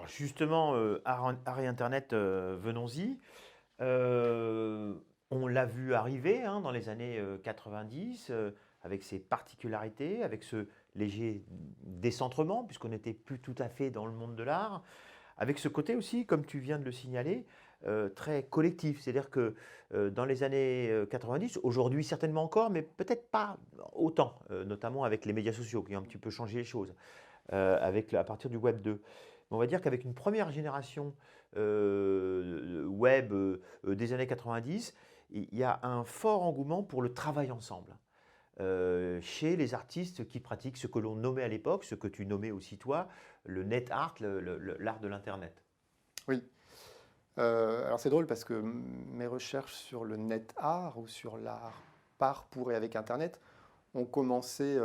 Alors justement, art et Internet, venons-y. Euh, on l'a vu arriver hein, dans les années 90, avec ses particularités, avec ce léger décentrement, puisqu'on n'était plus tout à fait dans le monde de l'art, avec ce côté aussi, comme tu viens de le signaler, très collectif. C'est-à-dire que dans les années 90, aujourd'hui certainement encore, mais peut-être pas autant, notamment avec les médias sociaux qui ont un petit peu changé les choses à partir du Web 2. On va dire qu'avec une première génération web des années 90, il y a un fort engouement pour le travail ensemble. Chez les artistes qui pratiquent ce que l'on nommait à l'époque, ce que tu nommais aussi toi, le net art, l'art de l'Internet. Oui. Alors c'est drôle parce que mes recherches sur le net art ou sur l'art par, pour et avec Internet ont commencé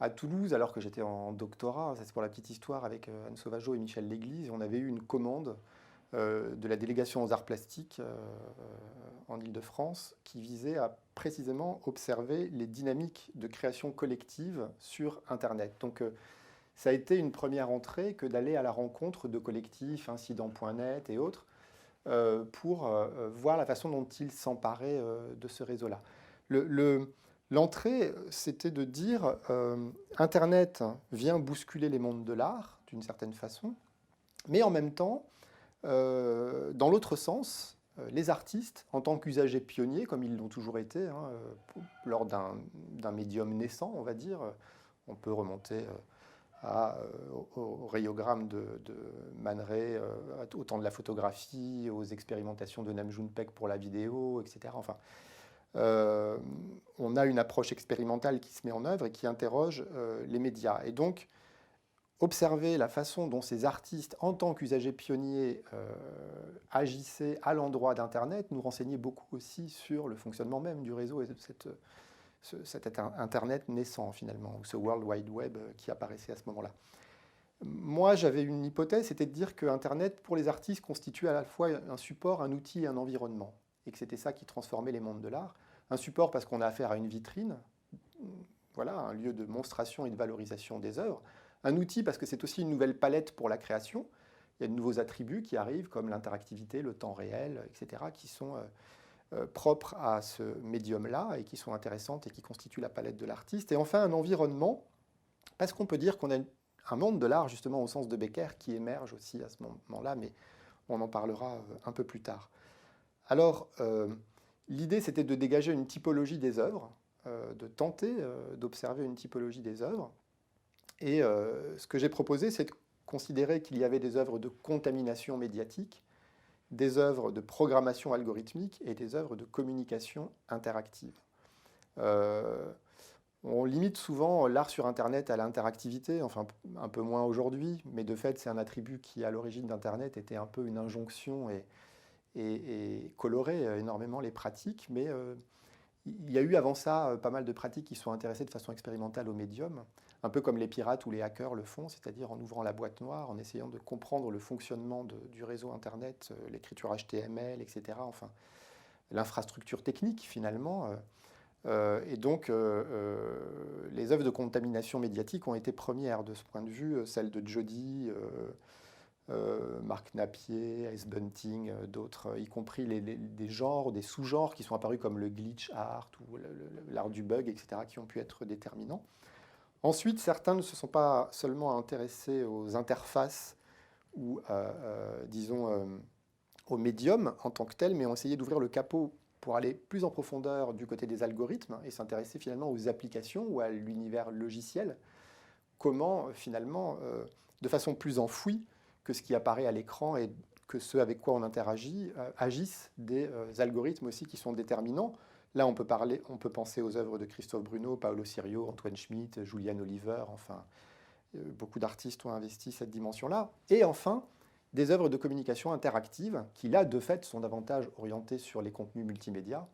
à Toulouse alors que j'étais en doctorat. Ça, c'est pour la petite histoire avec Anne Sauvageau et Michel Léglise. On avait eu une commande de la délégation aux arts plastiques en Île-de-France qui visait à précisément observer les dynamiques de création collective sur Internet. Donc ça a été une première entrée que d'aller à la rencontre de collectifs, incident.net et autres, pour voir la façon dont ils s'emparaient de ce réseau-là. L'entrée, c'était de dire Internet vient bousculer les mondes de l'art, d'une certaine façon, mais en même temps, dans l'autre sens, les artistes, en tant qu'usagers pionniers, comme ils l'ont toujours été, hein, lors d'un médium naissant, on va dire, on peut remonter au rayogramme de Man Ray, au temps de la photographie, aux expérimentations de Nam June Paik pour la vidéo, etc. Enfin, euh, on a une approche expérimentale qui se met en œuvre et qui interroge les médias. Et donc, observer la façon dont ces artistes, en tant qu'usagers pionniers, agissaient à l'endroit d'Internet, nous renseignait beaucoup aussi sur le fonctionnement même du réseau et de cet Internet naissant finalement, ou ce World Wide Web qui apparaissait à ce moment-là. Moi, j'avais une hypothèse, c'était de dire que Internet, pour les artistes, constituait à la fois un support, un outil et un environnement, et que c'était ça qui transformait les mondes de l'art. Un support parce qu'on a affaire à une vitrine, voilà, un lieu de monstration et de valorisation des œuvres. Un outil parce que c'est aussi une nouvelle palette pour la création. Il y a de nouveaux attributs qui arrivent, comme l'interactivité, le temps réel, etc., qui sont propres à ce médium-là et qui sont intéressantes et qui constituent la palette de l'artiste. Et enfin, un environnement, parce qu'on peut dire qu'on a un monde de l'art, justement, au sens de Becker, qui émerge aussi à ce moment-là, mais on en parlera un peu plus tard. Alors, l'idée, c'était de dégager une typologie des œuvres, de tenter d'observer une typologie des œuvres. Et ce que j'ai proposé, c'est de considérer qu'il y avait des œuvres de contamination médiatique, des œuvres de programmation algorithmique et des œuvres de communication interactive. Euh, on limite souvent l'art sur Internet à l'interactivité, enfin un peu moins aujourd'hui, mais de fait c'est un attribut qui à l'origine d'Internet était un peu une injonction et colorait énormément les pratiques, mais il y a eu avant ça pas mal de pratiques qui sont intéressées de façon expérimentale au médium, un peu comme les pirates ou les hackers le font, c'est-à-dire en ouvrant la boîte noire, en essayant de comprendre le fonctionnement du réseau Internet, l'écriture HTML, etc. Enfin, l'infrastructure technique finalement. Et donc, les œuvres de contamination médiatique ont été premières de ce point de vue, celles de Jody, Marc Napier, Ice Bunting, d'autres, y compris des genres, des sous-genres qui sont apparus comme le glitch art ou l'art du bug, etc., qui ont pu être déterminants. Ensuite, certains ne se sont pas seulement intéressés aux interfaces ou, disons, au médium en tant que tel, mais ont essayé d'ouvrir le capot pour aller plus en profondeur du côté des algorithmes et s'intéresser finalement aux applications ou à l'univers logiciel. Comment finalement, de façon plus enfouie que ce qui apparaît à l'écran et que ce avec quoi on interagit, agissent des algorithmes aussi qui sont déterminants. Là, on peut penser aux œuvres de Christophe Bruno, Paolo Sirio, Antoine Schmitt, Julian Oliver, enfin, beaucoup d'artistes ont investi cette dimension-là. Et enfin, des œuvres de communication interactive qui, là, de fait, sont davantage orientées sur les contenus multimédia,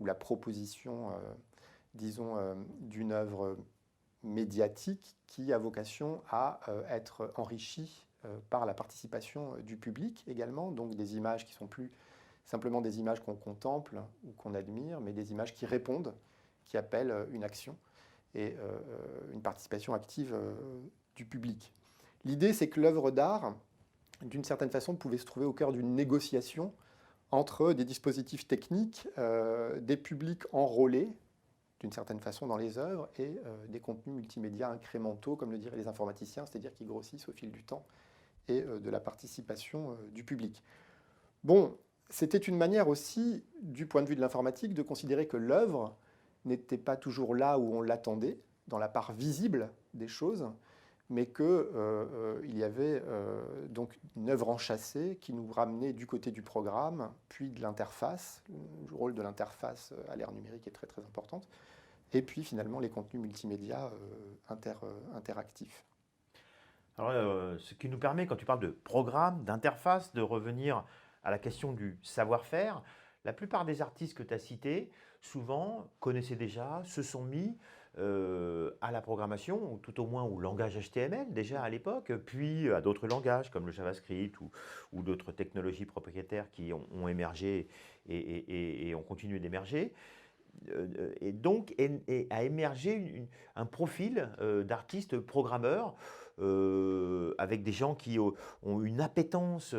ou la proposition, disons, d'une œuvre médiatique qui a vocation à être enrichie par la participation du public également, donc des images qui sont plus simplement des images qu'on contemple ou qu'on admire, mais des images qui répondent, qui appellent une action et une participation active du public. L'idée, c'est que l'œuvre d'art d'une certaine façon, pouvait se trouver au cœur d'une négociation entre des dispositifs techniques, des publics enrôlés, d'une certaine façon, dans les œuvres, et des contenus multimédia incrémentaux, comme le diraient les informaticiens, c'est-à-dire qui grossissent au fil du temps, et de la participation du public. Bon, c'était une manière aussi, du point de vue de l'informatique, de considérer que l'œuvre n'était pas toujours là où on l'attendait, dans la part visible des choses, mais qu'il y avait donc une œuvre enchâssée qui nous ramenait du côté du programme, puis de l'interface. Le rôle de l'interface à l'ère numérique est très très importante. Et puis finalement les contenus multimédia interactifs. Alors, ce qui nous permet, quand tu parles de programme, d'interface, de revenir à la question du savoir-faire, la plupart des artistes que tu as cités, souvent connaissaient déjà, se sont mis à la programmation, ou tout au moins au langage HTML déjà à l'époque, puis à d'autres langages comme le JavaScript ou d'autres technologies propriétaires qui ont émergé et ont continué d'émerger. Et donc a émergé un profil d'artistes programmeurs avec des gens qui ont une appétence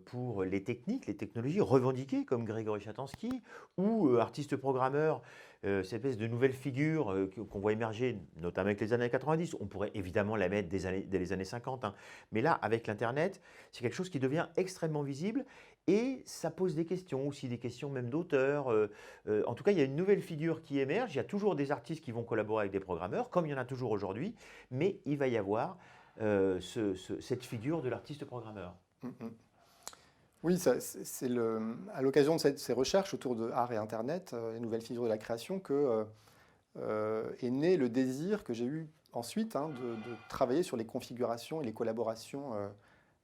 pour les techniques, les technologies revendiquées comme Grégory Chatansky ou artistes programmeurs, cette espèce de nouvelle figure qu'on voit émerger notamment avec les années 90. On pourrait évidemment la mettre dès les années 50, hein. Mais là, avec l'Internet, c'est quelque chose qui devient extrêmement visible et ça pose des questions, aussi des questions même d'auteurs. En tout cas, il y a une nouvelle figure qui émerge. Il y a toujours des artistes qui vont collaborer avec des programmeurs, comme il y en a toujours aujourd'hui, mais il va y avoir cette figure de l'artiste programmeur. Mm, mm. Oui, c'est à l'occasion de ces recherches autour de art et Internet, les nouvelles figures de la création, que est né le désir que j'ai eu ensuite, hein, de travailler sur les configurations et les collaborations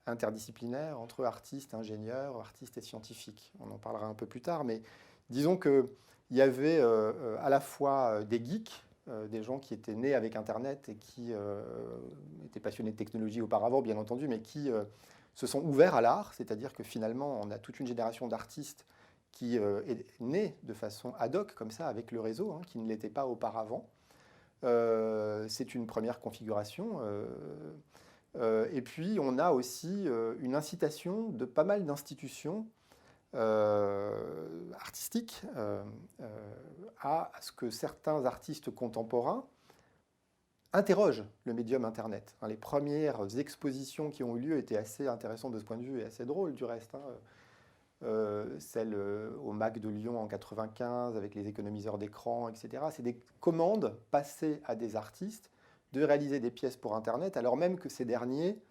interdisciplinaires entre artistes, ingénieurs, artistes et scientifiques. On en parlera un peu plus tard, mais disons qu'il y avait à la fois des geeks, des gens qui étaient nés avec Internet et qui étaient passionnés de technologie auparavant, bien entendu, mais qui se sont ouverts à l'art, c'est-à-dire que finalement, on a toute une génération d'artistes qui est née de façon ad hoc, comme ça, avec le réseau, hein, qui ne l'était pas auparavant. C'est une première configuration. Et puis, on a aussi une incitation de pas mal d'institutions artistiques à ce que certains artistes contemporains interrogent le médium Internet. Les premières expositions qui ont eu lieu étaient assez intéressantes de ce point de vue et assez drôles du reste, hein. Celle au MAC de Lyon en 95 avec les économiseurs d'écran, etc. C'est des commandes passées à des artistes de réaliser des pièces pour Internet, alors même que ces derniers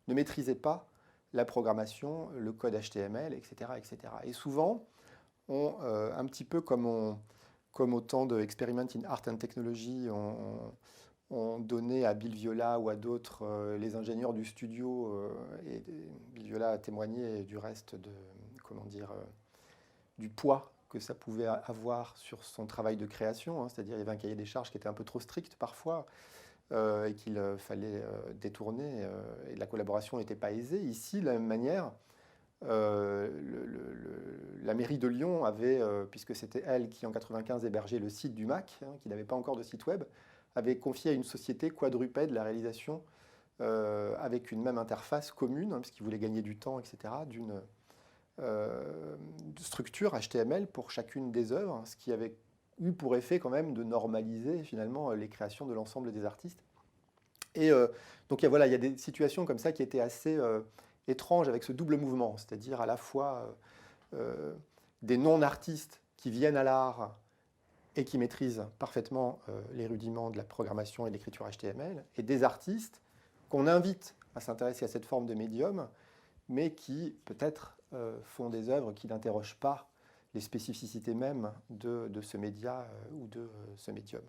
ne maîtrisaient pas la programmation, le code HTML, etc. etc. Et souvent, un petit peu comme au temps de Experiment in Art and Technology, on donnait à Bill Viola ou à d'autres les ingénieurs du studio, et Bill Viola a témoigné du reste du poids que ça pouvait avoir sur son travail de création, hein. C'est-à-dire il y avait un cahier des charges qui était un peu trop strict parfois, et qu'il fallait détourner, et la collaboration n'était pas aisée. Ici, de la même manière, la mairie de Lyon avait, puisque c'était elle qui en 95 hébergeait le site du MAC, hein, qui n'avait pas encore de site web, avait confié à une société quadrupède la réalisation avec une même interface commune, hein, puisqu'ils voulaient gagner du temps, etc., d'une structure HTML pour chacune des œuvres, ce qui avait eu pour effet quand même de normaliser finalement les créations de l'ensemble des artistes. Et donc il y a des situations comme ça qui étaient assez étranges avec ce double mouvement, c'est-à-dire à la fois des non-artistes qui viennent à l'art et qui maîtrisent parfaitement les rudiments de la programmation et de l'écriture HTML, et des artistes qu'on invite à s'intéresser à cette forme de médium, mais qui peut-être font des œuvres qui n'interrogent pas les spécificités mêmes de ce média ou de ce médium.